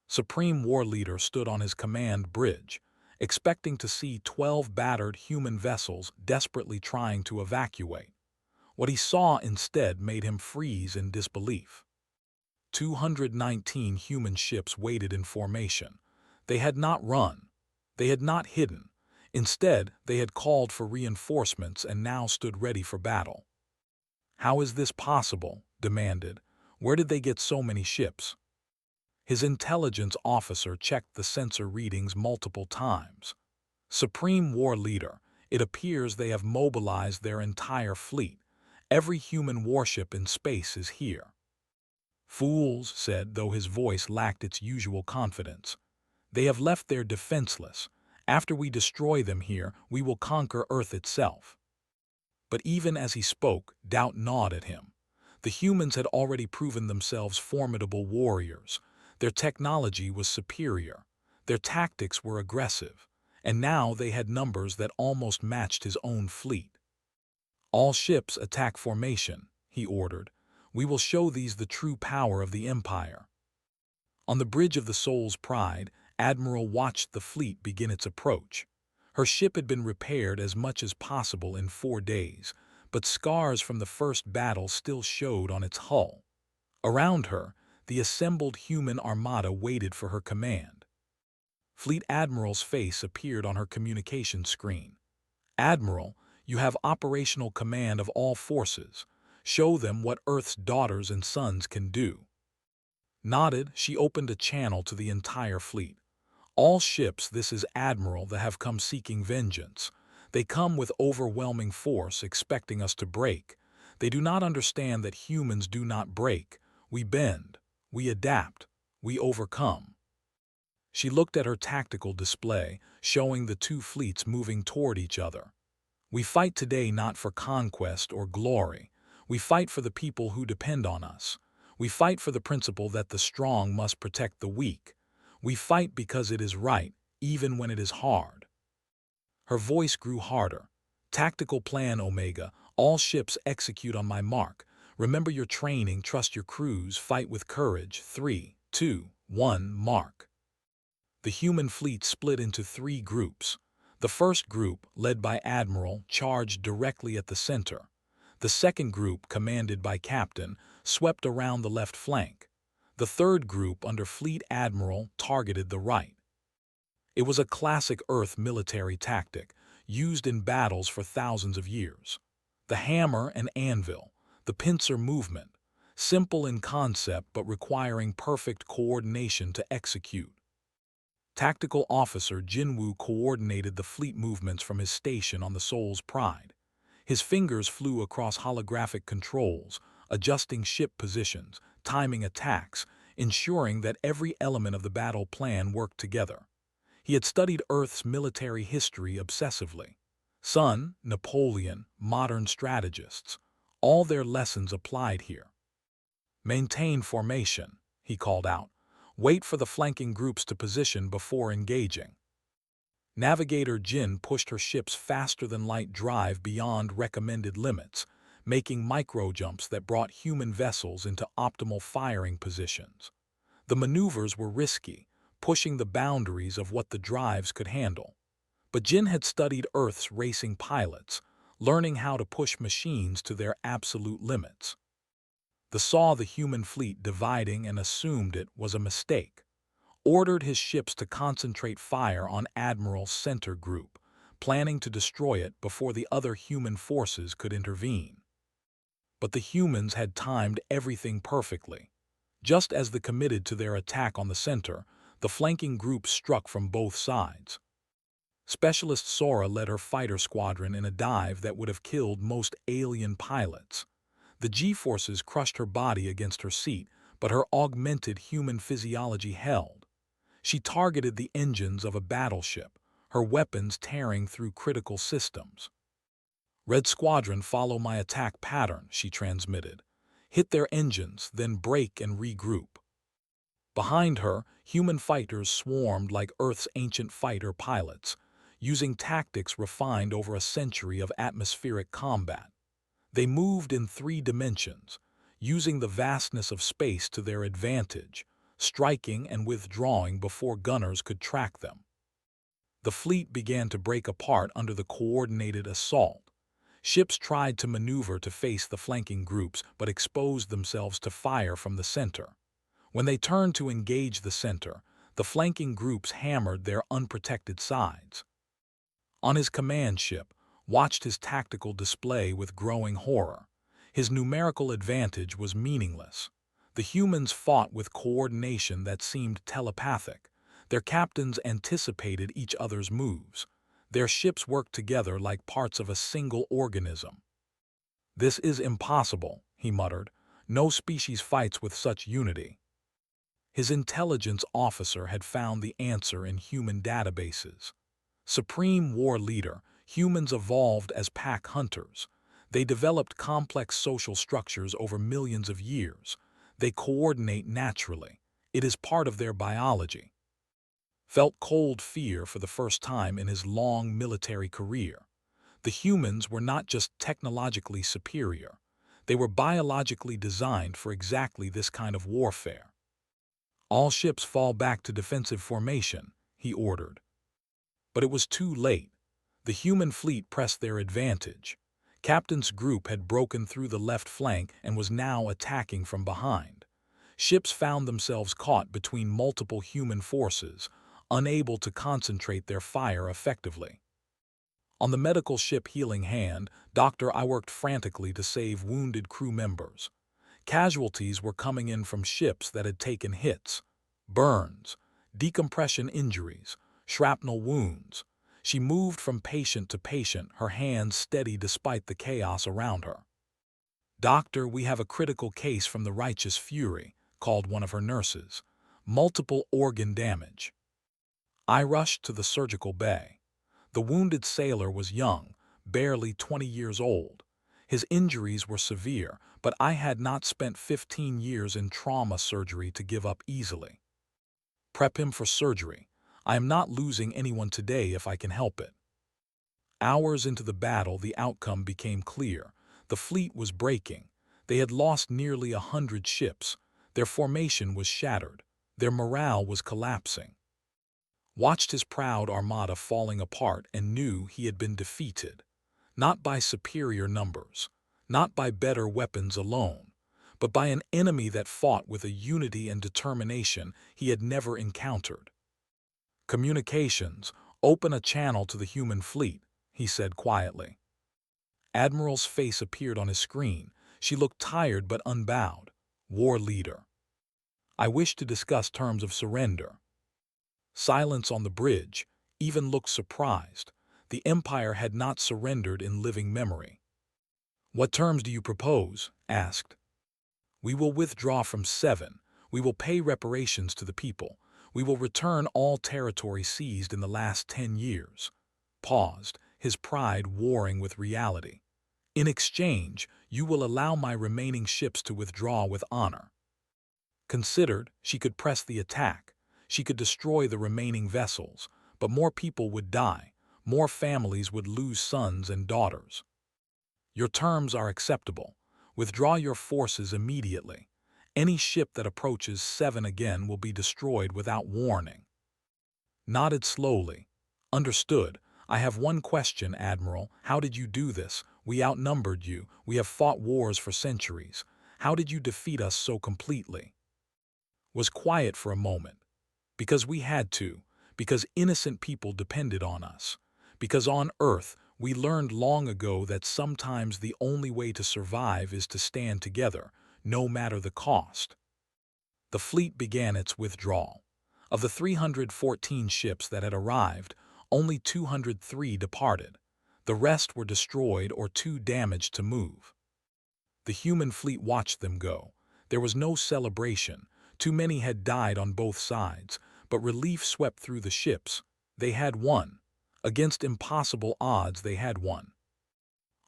Supreme War Leader stood on his command bridge, expecting to see 12 battered human vessels desperately trying to evacuate. What he saw instead made him freeze in disbelief. 219 human ships waited in formation. They had not run. They had not hidden. Instead, they had called for reinforcements and now stood ready for battle. "How is this possible?" demanded. "Where did they get so many ships?" His intelligence officer checked the sensor readings multiple times. "Supreme War Leader, it appears they have mobilized their entire fleet. Every human warship in space is here." "Fools," said, though his voice lacked its usual confidence. "They have left there defenseless. After we destroy them here, we will conquer Earth itself." But even as he spoke, doubt gnawed at him. The humans had already proven themselves formidable warriors. Their technology was superior. Their tactics were aggressive. And now they had numbers that almost matched his own fleet. "All ships attack formation," he ordered. "We will show these the true power of the Empire." On the bridge of the Soul's Pride, Admiral watched the fleet begin its approach. Her ship had been repaired as much as possible in 4 days, but scars from the first battle still showed on its hull. Around her, the assembled human armada waited for her command. Fleet Admiral's face appeared on her communication screen. "Admiral, you have operational command of all forces. Show them what Earth's daughters and sons can do." Nodded, she opened a channel to the entire fleet. "All ships, this is Admiral, that have come seeking vengeance. They come with overwhelming force, expecting us to break. They do not understand that humans do not break. We bend. We adapt. We overcome." She looked at her tactical display, showing the two fleets moving toward each other. "We fight today not for conquest or glory. We fight for the people who depend on us. We fight for the principle that the strong must protect the weak. We fight because it is right, even when it is hard." Her voice grew harder. "Tactical plan, Omega. All ships execute on my mark. Remember your training, trust your crews, fight with courage. 3, 2, 1, mark." The human fleet split into 3 groups. The first group, led by Admiral, charged directly at the center. The second group, commanded by Captain, swept around the left flank. The third group, under Fleet Admiral, targeted the right. It was a classic Earth military tactic, used in battles for thousands of years. The hammer and anvil, the pincer movement, simple in concept but requiring perfect coordination to execute. Tactical Officer Jinwoo coordinated the fleet movements from his station on the Soul's Pride. His fingers flew across holographic controls, adjusting ship positions, timing attacks, ensuring that every element of the battle plan worked together. He had studied Earth's military history obsessively. Sun, Napoleon, modern strategists, all their lessons applied here. "Maintain formation," he called out. "Wait for the flanking groups to position before engaging." Navigator Jin pushed her ship's faster-than-light drive beyond recommended limits, making micro-jumps that brought human vessels into optimal firing positions. The maneuvers were risky, pushing the boundaries of what the drives could handle. But Jin had studied Earth's racing pilots, learning how to push machines to their absolute limits. Saw the human fleet dividing and assumed it was a mistake. Ordered his ships to concentrate fire on Admiral's center group, planning to destroy it before the other human forces could intervene. But the humans had timed everything perfectly. Just as they committed to their attack on the center, the flanking groups struck from both sides. Specialist Sora led her fighter squadron in a dive that would have killed most alien pilots. The G-forces crushed her body against her seat, but her augmented human physiology held. She targeted the engines of a battleship, her weapons tearing through critical systems. "Red Squadron, follow my attack pattern," she transmitted. "Hit their engines, then break and regroup." Behind her, human fighters swarmed like Earth's ancient fighter pilots, using tactics refined over a century of atmospheric combat. They moved in 3 dimensions, using the vastness of space to their advantage, striking and withdrawing before gunners could track them. The fleet began to break apart under the coordinated assault. Ships tried to maneuver to face the flanking groups but exposed themselves to fire from the center. When they turned to engage the center, the flanking groups hammered their unprotected sides. On his command ship, watched his tactical display with growing horror. His numerical advantage was meaningless. The humans fought with coordination that seemed telepathic. Their captains anticipated each other's moves. Their ships worked together like parts of a single organism. "This is impossible," he muttered. "No species fights with such unity." His intelligence officer had found the answer in human databases. Supreme war leader, humans evolved as pack hunters. They developed complex social structures over millions of years. They coordinate naturally. It is part of their biology. Felt cold fear for the first time in his long military career. The humans were not just technologically superior. They were biologically designed for exactly this kind of warfare. "All ships fall back to defensive formation," he ordered. But it was too late. The human fleet pressed their advantage. Captain's group had broken through the left flank and was now attacking from behind. Ships found themselves caught between multiple human forces, unable to concentrate their fire effectively. On the medical ship Healing Hand, I worked frantically to save wounded crew members. Casualties were coming in from ships that had taken hits, burns, decompression injuries, shrapnel wounds. She moved from patient to patient, her hands steady despite the chaos around her. "Doctor, we have a critical case from the Righteous Fury," called one of her nurses. "Multiple organ damage." I rushed to the surgical bay. The wounded sailor was young, barely 20 years old. His injuries were severe, but I had not spent 15 years in trauma surgery to give up easily. "Prep him for surgery. I am not losing anyone today if I can help it." Hours into the battle, the outcome became clear. The fleet was breaking. They had lost nearly 100 ships. Their formation was shattered. Their morale was collapsing. Watched his proud armada falling apart and knew he had been defeated. Not by superior numbers, not by better weapons alone, but by an enemy that fought with a unity and determination he had never encountered. "Communications, open a channel to the human fleet," he said quietly. Admiral's face appeared on his screen. She looked tired but unbowed. "War leader. I wish to discuss terms of surrender." Silence on the bridge. Even looked surprised. The Empire had not surrendered in living memory. "What terms do you propose?" asked. "We will withdraw from 7. We will pay reparations to the people. We will return all territory seized in the last 10 years. Paused, his pride warring with reality. "In exchange, you will allow my remaining ships to withdraw with honor." Considered, she could press the attack. She could destroy the remaining vessels, but more people would die. More families would lose sons and daughters. "Your terms are acceptable. Withdraw your forces immediately. Any ship that approaches 7 again will be destroyed without warning." Nodded slowly. "Understood. I have one question, Admiral. How did you do this? We outnumbered you. We have fought wars for centuries. How did you defeat us so completely?" Was quiet for a moment. "Because we had to. Because innocent people depended on us. Because on Earth, we learned long ago that sometimes the only way to survive is to stand together, no matter the cost." The fleet began its withdrawal. Of the 314 ships that had arrived, only 203 departed. The rest were destroyed or too damaged to move. The human fleet watched them go. There was no celebration. Too many had died on both sides, but relief swept through the ships. They had won. Against impossible odds, they had won.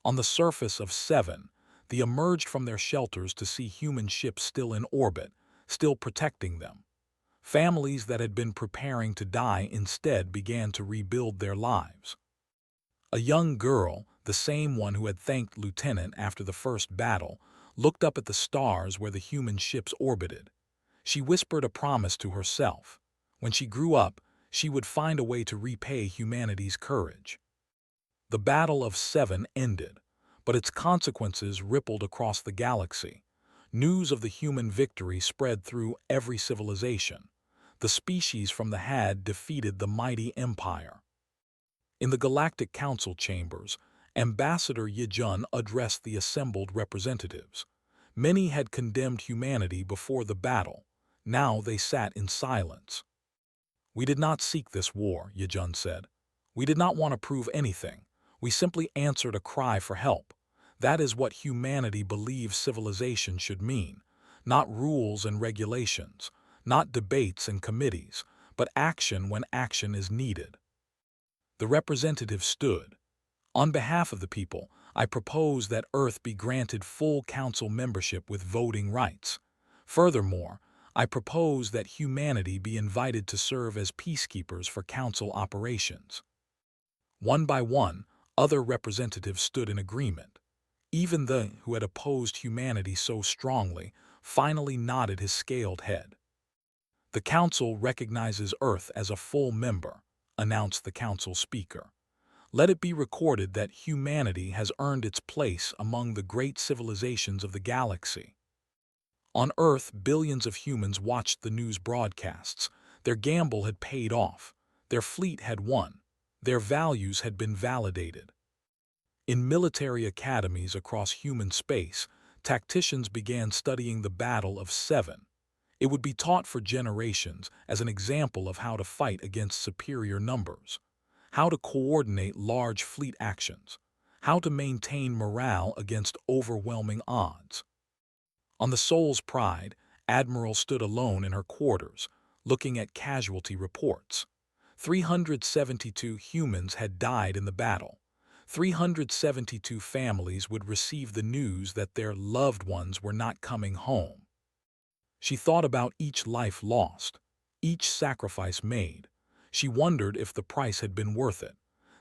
On the surface of 7, they emerged from their shelters to see human ships still in orbit, still protecting them. Families that had been preparing to die instead began to rebuild their lives. A young girl, the same one who had thanked Lieutenant after the first battle, looked up at the stars where the human ships orbited. She whispered a promise to herself. When she grew up, she would find a way to repay humanity's courage. The Battle of Seven ended, but its consequences rippled across the galaxy. News of the human victory spread through every civilization. The species from the had defeated the mighty empire. In the Galactic Council chambers, Ambassador Yijun addressed the assembled representatives. Many had condemned humanity before the battle. Now they sat in silence. "We did not seek this war," Yijun said. "We did not want to prove anything. We simply answered a cry for help. That is what humanity believes civilization should mean. Not rules and regulations, not debates and committees, but action when action is needed." The representative stood. "On behalf of the people, I propose that Earth be granted full council membership with voting rights. Furthermore, I propose that humanity be invited to serve as peacekeepers for council operations." One by one, other representatives stood in agreement. Even the who had opposed humanity so strongly finally nodded his scaled head. "The council recognizes Earth as a full member," announced the council speaker. "Let it be recorded that humanity has earned its place among the great civilizations of the galaxy." On Earth, billions of humans watched the news broadcasts. Their gamble had paid off. Their fleet had won. Their values had been validated. In military academies across human space, tacticians began studying the Battle of Seven. It would be taught for generations as an example of how to fight against superior numbers, how to coordinate large fleet actions, how to maintain morale against overwhelming odds. On the Soul's Pride, Admiral stood alone in her quarters, looking at casualty reports. 372 humans had died in the battle. 372 families would receive the news that their loved ones were not coming home. She thought about each life lost, each sacrifice made. She wondered if the price had been worth it.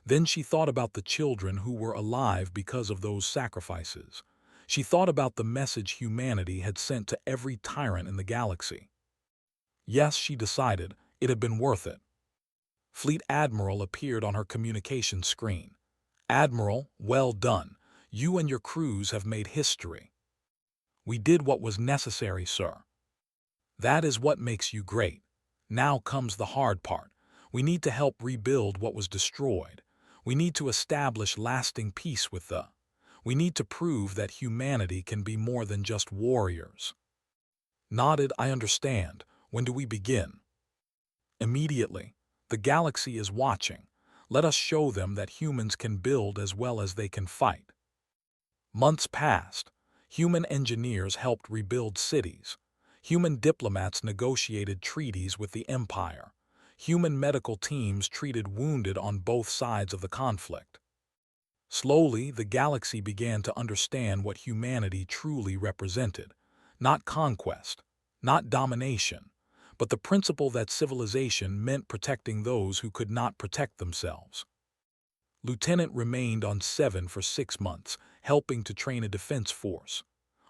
Then she thought about the children who were alive because of those sacrifices. She thought about the message humanity had sent to every tyrant in the galaxy. Yes, she decided, it had been worth it. Fleet Admiral appeared on her communication screen. "Admiral, well done. You and your crews have made history." "We did what was necessary, sir." "That is what makes you great. Now comes the hard part. We need to help rebuild what was destroyed. We need to establish lasting peace with the. We need to prove that humanity can be more than just warriors." Nodded, "I understand. When do we begin?" "Immediately. The galaxy is watching. Let us show them that humans can build as well as they can fight." Months passed. Human engineers helped rebuild cities. Human diplomats negotiated treaties with the Empire. Human medical teams treated wounded on both sides of the conflict. Slowly, the galaxy began to understand what humanity truly represented. Not conquest, not domination, but the principle that civilization meant protecting those who could not protect themselves. Lieutenant remained on Seven for 6 months, helping to train a defense force.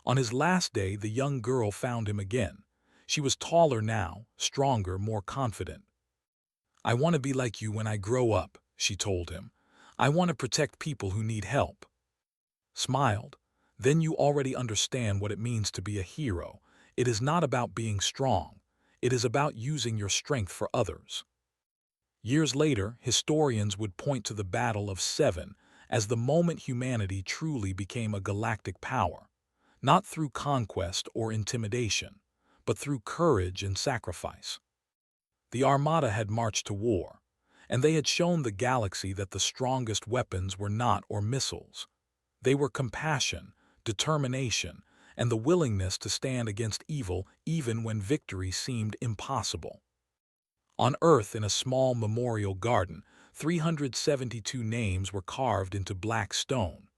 On his last day, the young girl found him again. She was taller now, stronger, more confident. "I want to be like you when I grow up," she told him. "I want to protect people who need help." Smiled. "Then you already understand what it means to be a hero. It is not about being strong. It is about using your strength for others." Years later, historians would point to the Battle of Seven as the moment humanity truly became a galactic power, not through conquest or intimidation, but through courage and sacrifice. The Armada had marched to war, and they had shown the galaxy that the strongest weapons were not or missiles. They were compassion, determination, and the willingness to stand against evil even when victory seemed impossible. On Earth, in a small memorial garden, 372 names were carved into black stone.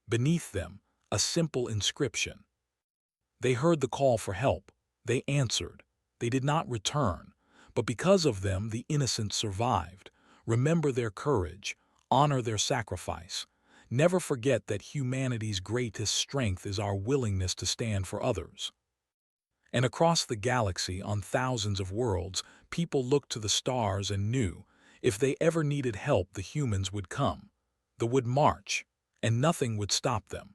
Beneath them, a simple inscription. They heard the call for help. They answered. They did not return. But because of them, the innocent survived. Remember their courage, honor their sacrifice. Never forget that humanity's greatest strength is our willingness to stand for others. And across the galaxy, on thousands of worlds, people looked to the stars and knew, if they ever needed help, the humans would come. They would march, and nothing would stop them.